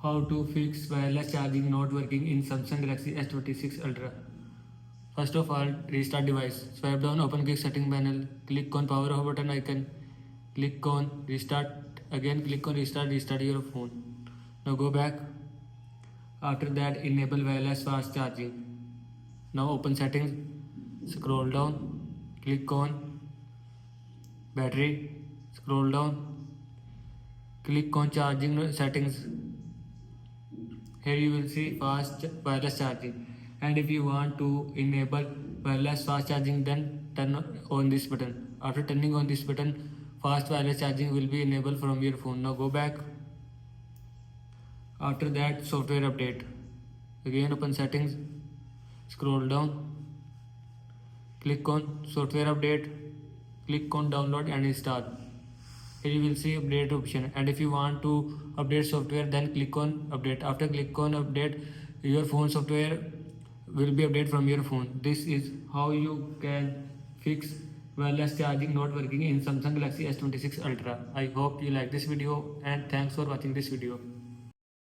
How to fix wireless charging not working in Samsung Galaxy S26 Ultra. First of all, restart device. Swipe down, open quick setting panel. Click on power off button icon. Click on restart. Again, click on restart. Restart your phone. Now go back. After that, enable wireless fast charging. Now open settings. Scroll down. Click on battery. Scroll down. Click on charging settings. Here you will see fast wireless charging, and if you want to enable wireless fast charging, then turn on this button. After turning on this button, fast wireless charging will be enabled from your phone. Now go back. After that, software update. Again open settings, scroll down, click on software update, click on download and install. Here you will see update option, and if you want to update software, then click on update. After click on update, your phone software will be updated from your phone. This is how you can fix wireless charging not working in Samsung Galaxy S26 Ultra. I hope you like this video, and thanks for watching this video.